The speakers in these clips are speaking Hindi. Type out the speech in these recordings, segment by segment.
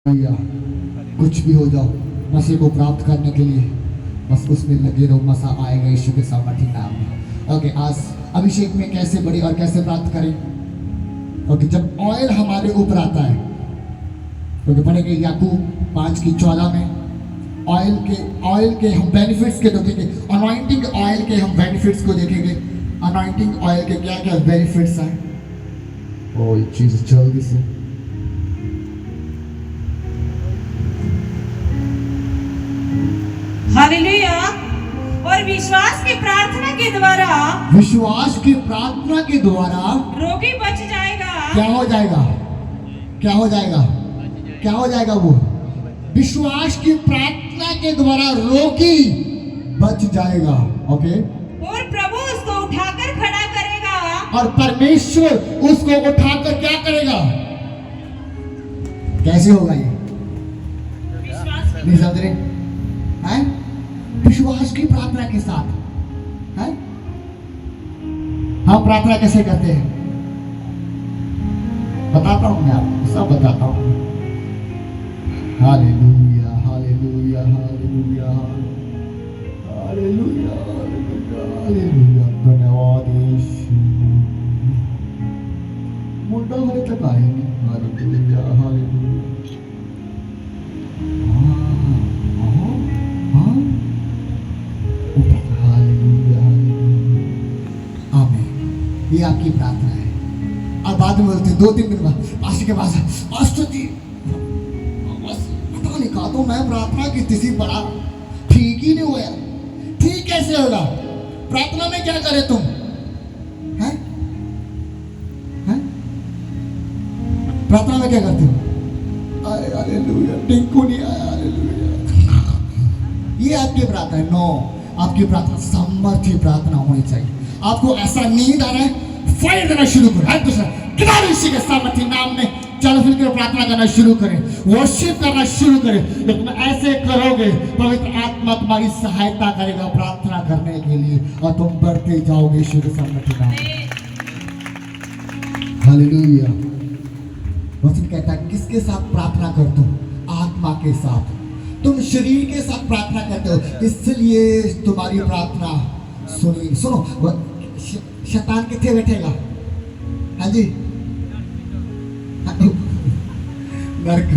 या कुछ भी हो जाओ, मसीह को प्राप्त करने के लिए बस उसमें लगे रहो, मसा आएगा यीशु के सामर्थ्य नाम में। ओके, आज अभिषेक में कैसे बढ़े और कैसे प्राप्त करें? ओके, जब ऑयल हमारे ऊपर आता है, क्योंकि पढ़ेंगे याकूब 5:14 में ऑयल के हम बेनिफिट्स के देखेंगे। अनॉइंटिंग ऑयल के हम बेनिफिट्स को देखेंगे। अनॉइंटिंग ऑयल के क्या क्या बेनिफिट्स हैं। ओ चीज जल्दी से हालेलुया। और विश्वास की प्रार्थना के द्वारा रोगी बच जाएगा। क्या हो जाएगा? क्या हो जाएगा? क्या हो जाएगा? वो विश्वास की प्रार्थना के द्वारा रोगी बच जाएगा। ओके, और प्रभु उसको उठाकर खड़ा करेगा। और परमेश्वर उसको उठाकर क्या करेगा? कैसे होगा ये? विश्वास नहीं समझ रहे हैं? विश्वास की प्रार्थना के साथ है। हम प्रार्थना कैसे करते हैं बताता हूं, मैं आपको सब बताता हूं। Hallelujah hallelujah hallelujah hallelujah hallelujah. धन्यवाद यीशु। मुंडा होने तक आएंगे। Hallelujah hallelujah. ये आपकी प्रार्थना है। अब बाद में बोलते 2-3 दिन बाद पास्टर के पास, पास्टर जी बस पता नहीं कहा तो मैं प्रार्थना की थी, बड़ा ठीक ही नहीं हुआ। ठीक कैसे होगा? प्रार्थना में क्या करे तुम? हैं? हैं? प्रार्थना में क्या करते हो? अरे हालेलुया, टिंकू नहीं आया, हालेलुया। ये आपकी प्रार्थना है? नो, आपकी प्रार्थना सामर्थ्य प्रार्थना होनी चाहिए। आपको ऐसा नींद आ रहा है, फायर देना शुरू करो। हर दूसरा किताब इसी के सामर्थ्य नाम में चलो फिर के प्रार्थना करना शुरू करें, वर्शिप करना शुरू करें। जब तुम ऐसे करोगे, पवित्र आत्मा तुम्हारी सहायता करेगा प्रार्थना करने के लिए, और तुम बढ़ते जाओगे यीशु के सामर्थ्य नाम में। हालेलुया। वचन कहता है किसके साथ प्रार्थना करते हो? आत्मा के साथ। तुम शरीर के साथ प्रार्थना करते हो, इसलिए तुम्हारी प्रार्थना सुनी। सुनो, शैतान कितने बैठेगा? हाँ जी, नरक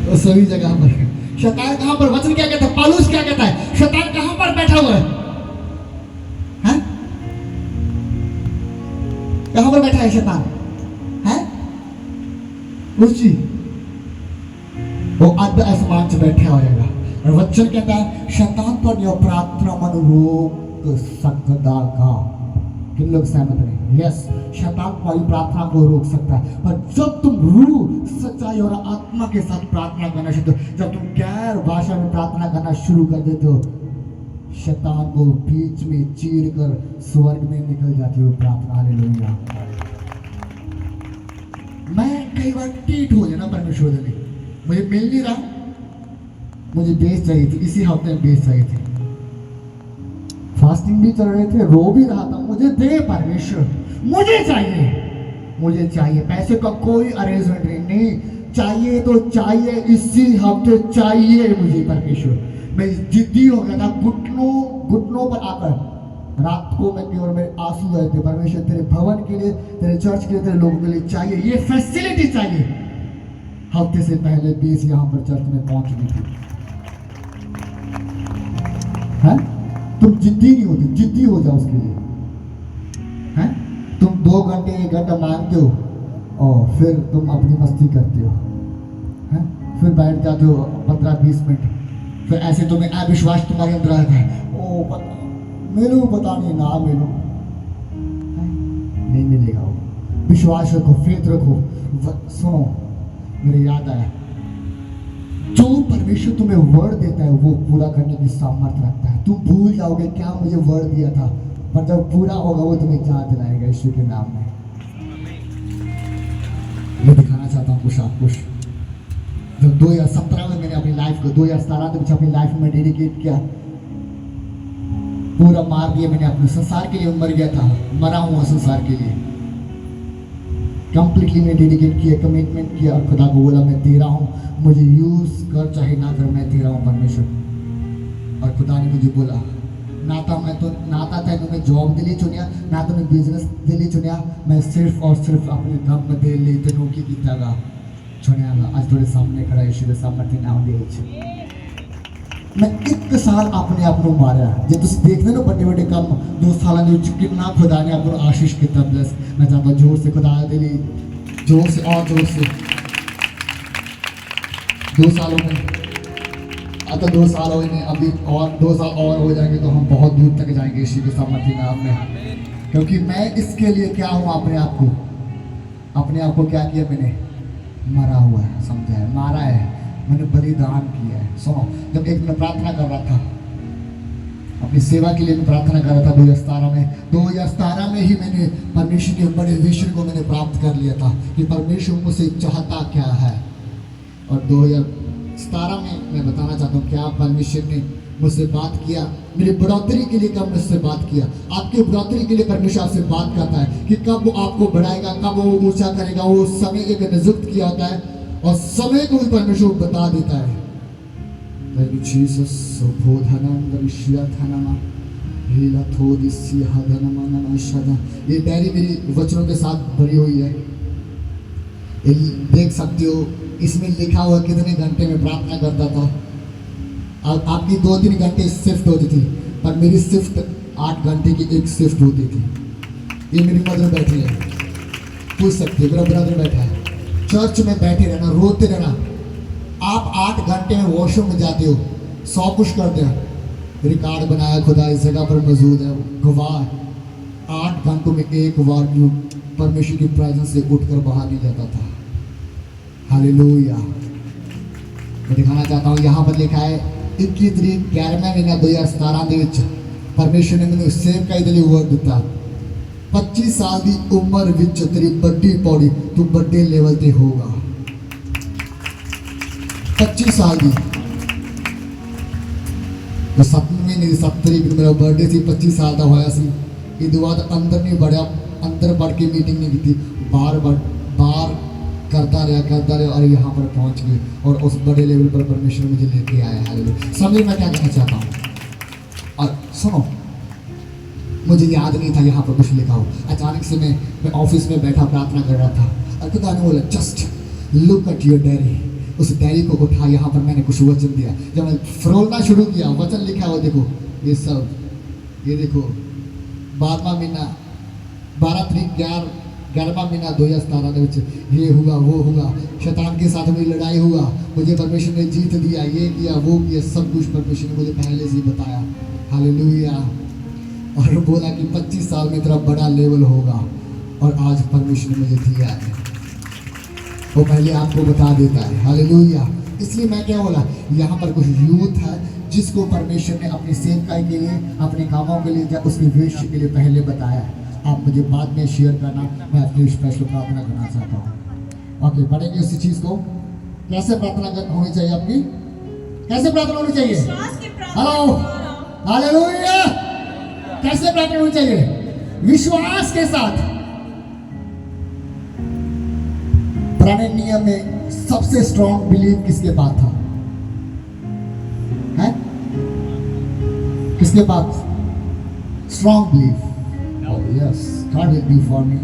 तो सभी जगह पर शैतान कहां पर? वचन क्या कहता है? पौलुस क्या कहता है? शैतान कहां पर बैठा हुआ है? हैं? कहां पर बैठा है शैतान? हैं? कुछ वो अर्ध आसमान से बैठा होगा। और वचन कहता है शैतान तो यह प्रार्थना मन रोक सकता का। किन लोग सहमत नहीं? यस, शैतान तुम्हारी प्रार्थना को रोक सकता है, पर जब तुम रूह, सच्चाई और आत्मा के साथ प्रार्थना करना शुरू, जब तुम गैर भाषा में प्रार्थना करना शुरू कर देते हो, शैतान को बीच में चीर कर स्वर्ग में निकल जाती हो प्रार्थना। हालेलुया। मैं कई बार टीट हो जाना परमेश्वर में, मुझे मिल नहीं रहा, मुझे बेस चाहिए थी, इसी हफ्ते में बेस चाहिए थी, फास्टिंग भी चल रहे थे, रो भी रहा था, मुझे दे परमेश्वर, मुझे चाहिए। पैसे का कोई अरेंजमेंट नहीं चाहिए, तो चाहिए, इसी हफ्ते चाहिए मुझे परमेश्वर। मैं जिद्दी हो गया था, घुटनों पर आकर रात को मैं और मेरे आंसू आए थे, परमेश्वर तेरे भवन के लिए, तेरे चर्च के लिए, तेरे लोगों के लिए चाहिए, ये फैसिलिटी चाहिए। हफ्ते से पहले बेस यहाँ पर चर्च में पहुंच गई थी। है? तुम जिद्दी नहीं होती, जिद्दी हो जाओ उसके लिए। हैं? तुम 2 घंटे 1 घंटा मांगते हो और फिर तुम अपनी मस्ती करते हो। हैं? फिर बैठ जाते हो 15-20 मिनट, फिर ऐसे तुम्हें अविश्वास तुम्हारे अंदर आता है, ओ पता नहीं ना मिलो। नहीं मिलेगा वो। विश्वास रखो, फेथ रखो। सुनो, मेरे याद आया, जो परमेश्वर तुम्हें वर्ड देता है वो पूरा करने की सामर्थ्य रखता है। तुम भूल जाओगे क्या मुझे वर्ड दिया था, पर जब पूरा होगा वो तुम्हें याद दिलाएगा यीशु के नाम में। ये दिखाना चाहता हूँ कुछ जब 2017 में मैंने अपनी लाइफ को, 2017 तक अपनी लाइफ में डेडिकेट किया, पूरा मार दिया मैंने अपने संसार के लिए, मर गया था, मरा हुआ संसार के लिए। कंप्लीटली मैंने डेडिकेट किया, कमिटमेंट किया और खुदा को बोला मैं दे रहा हूँ, मुझे यूज़ कर चाहे ना कर, मैं दे रहा हूँ परमेश्वर। और खुदा ने मुझे बोला ना था तैनू मैं जॉब दे लिए चुनिया, ना तो मैं बिजनेस दे लिए चुनिया, मैं सिर्फ और सिर्फ अपने काम दे लिए तेनू की कीतागा चुनिया गा। आज थोड़े सामने खड़ा यीशु के सामने नाम दे मैं 1 साल अपने आप को मारिया। जो तुम देखते हो बड़े बड़े काम 2 साल कि खुदा ने आपको आशीष किया ब्लेस। मैं चाहता जोर से खुदा दे ली, जोर से और जोर से 2 सालों में तो 2 साल हो गए, अभी और 2 साल और हो जाएंगे तो हम बहुत दूर तक जाएंगे यीशु के सामर्थ्य नाम में। क्योंकि मैं इसके लिए क्या हूँ, अपने आप को क्या किया मैंने, मरा हुआ है, समझा है, मारा है, मैंने बलिदान किया है। सुनो, जब एक मैं प्रार्थना कर रहा था अपनी सेवा के लिए, मैं प्रार्थना कर रहा था 2017 में ही मैंने परमेश्वर के बड़े विजन को मैंने प्राप्त कर लिया था कि परमेश्वर मुझसे चाहता क्या है। और 2017 में मैं बताना चाहता हूँ क्या परमेश्वर ने मुझसे बात किया, मेरी बढ़ोतरी के लिए कब मुझसे बात किया। आपकी बढ़ोतरी के लिए परमेश्वर आपसे बात करता है कि कब वो आपको बढ़ाएगा, कब वो ऊंचा करेगा, वो समय एक नियुक्त किया होता है और समय को भी परमेश्वर बता देता है। ये डायरी मेरी वचनों के साथ भरी हुई है, देख सकते हो। इसमें लिखा हुआ कितने घंटे में प्रार्थना करता था। अब आपकी 2-3 घंटे शिफ्ट होती थी, पर मेरी शिफ्ट 8 घंटे की एक शिफ्ट होती थी। ये मेरी मदर बैठी है, पूछ सकते हो, मेरा ब्रदर बैठा है। चर्च में बैठे रहना, रोते रहना। आप 8 घंटे में वॉशरूम में जाते हो, 100 कुछ करते हैं, रिकॉर्ड बनाया खुदा इस जगह पर मौजूद है, गवाह 8 घंटों में एक बार क्यों परमेश्वर की प्रेजेंस से उठकर बाहर नहीं जाता था। हालेलुया। मैं दिखाना चाहता हूँ, यहाँ पर लिखा है 21 तरीक 11वें महीना 2017 ਦੇ ਵਿੱਚ परमेश्वर ने मैंने सेव का दिली वर्ड दिता 25 साल की उम्र ਵਿੱਚ तेरी बड़ी पौड़ी तू बड़े लेवल ते होगा। 25 साल की तो 7वें महीने की 7 तरीक ਨੂੰ मेरा बर्थडे सी, 25 साल का होया सी। इसके बाद अंदर नहीं बढ़िया, अंदर बढ़ के मीटिंग नहीं की, बाहर करता रहा और यहाँ पर पहुँच गए और उस बड़े लेवल पर परमेश्वर मुझे लेके आया। हालेलुया। समझ मैं क्या कहना चाहता हूँ। और सुनो, मुझे याद नहीं था यहाँ पर कुछ लिखा हो। अचानक से मैं ऑफिस में बैठा प्रार्थना कर रहा था और खुदा ने बोला just look at your diary. उस डायरी को उठा, यहाँ पर मैंने कुछ वचन दिया। जब मैं फरोलना शुरू किया, वचन लिखा हो, देखो ये सब, ये देखो 12वां महीना 12 तरीक 11वां महीना 2017 ये हुआ, वो हुआ, शैतान के साथ मेरी लड़ाई हुआ, मुझे परमेश्वर ने जीत दिया, ये किया, वो किया, सब कुछ परमेश्वर ने मुझे पहले से ही बताया। हालेलुया। और बोला कि 25 साल में तेरा बड़ा लेवल होगा और आज परमेश्वर ने मुझे दिया है, वो पहले आपको बता देता है। हालेलुया। इसलिए मैं क्या बोला, यहाँ पर कुछ यूथ है जिसको परमेश्वर ने अपनी सेवकाई के लिए, अपने कामों के लिए, उसके भविष्य के लिए पहले बताया है। आप मुझे बाद में शेयर करना, मैं अपनी स्पेशल प्रार्थना करना चाहता हूँ। ओके, पढ़ेंगे उसी चीज़ को। कैसे प्रार्थना होनी चाहिए आपकी, कैसे प्रार्थना होनी चाहिए? Hello, hallelujah. कैसे प्रार्थना होनी चाहिए? विश्वास के साथ। पुराने नियम में सबसे स्ट्रॉन्ग बिलीव किसके पास था? है किसके पास strong believe? Yes, God will do for me,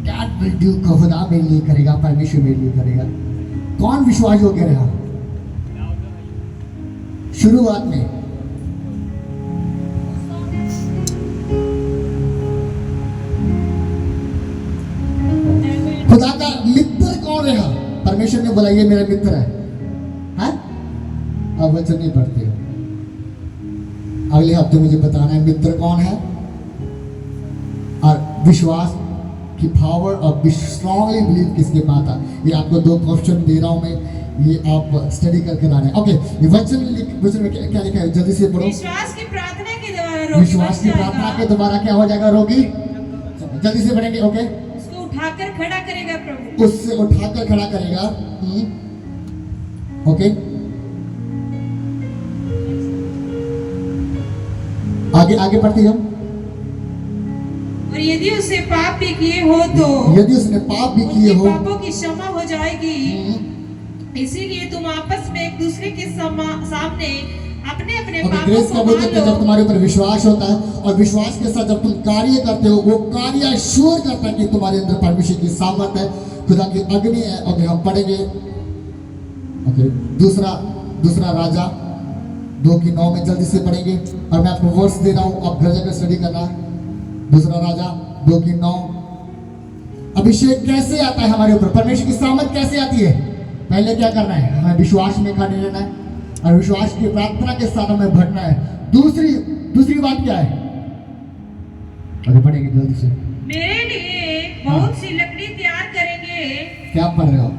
God will do. खुदा मेरे लिए करेगा, परमेश्वर मेरे लिए करेगा। कौन विश्वास योग्य रहा शुरुआत में? खुदा का मित्र कौन रहा? परमेश्वर ने बोला ये मेरा मित्र है। अब वचन नहीं पढ़ते हो। अगले हफ्ते मुझे बताना है मित्र कौन है और विश्वास की पावर और स्ट्रांगली बिलीव किसके पास था। ये आपको 2 क्वेश्चन दे रहा हूं मैं, ये आप स्टडी करके लाना है। ओके, ये वचन में क्या लिखा है, जल्दी से पढ़ो। विश्वास की प्रार्थना के द्वारा विश्वास की प्रार्थना के द्वारा क्या हो जाएगा? रोगी। जल्दी से पढ़ेंगे। ओके, उसको उठाकर खड़ा करेगा प्रभु, उससे उठाकर खड़ा करेगा। ओके, आगे आगे पढ़ते हम। और यदि उससे पाप भी किए हो तो यदि उसने पाप भी किए उनके हो, पापों की क्षमा हो जाएगी। इसीलिए तुम आपस में एक दूसरे के सामने अपने अपने और पापों ग्रेस को क्या बोलते मान हैं, जब लो। तुम्हारे ऊपर विश्वास होता है और विश्वास के साथ जब तुम कार्य करते हो, वो कार्य श्योर करता है कि तुम्हारे अंदर परमेश्वर की सामर्थ है, खुदा की अग्नि है। ओके, हम पढ़ेंगे ओके दूसरा राजा 2:9 में जल्दी से पढ़ेंगे और मैं आपको वर्स दे रहा हूँ, आप घर जाकर स्टडी करना। दूसरा राजा 2:9। अभिषेक कैसे आता है हमारे ऊपर, परमेश्वर की सामर्थ कैसे आती है? पहले क्या करना है, हमें विश्वास में खड़े रहना है और विश्वास की प्रार्थना के साथ हमें बढ़ना है। दूसरी बात क्या है, अरे पढ़ेंगे जल्दी से। मेरे लिए बहुत सी लकड़ी तैयार करेंगे। क्या पढ़ रहे हो?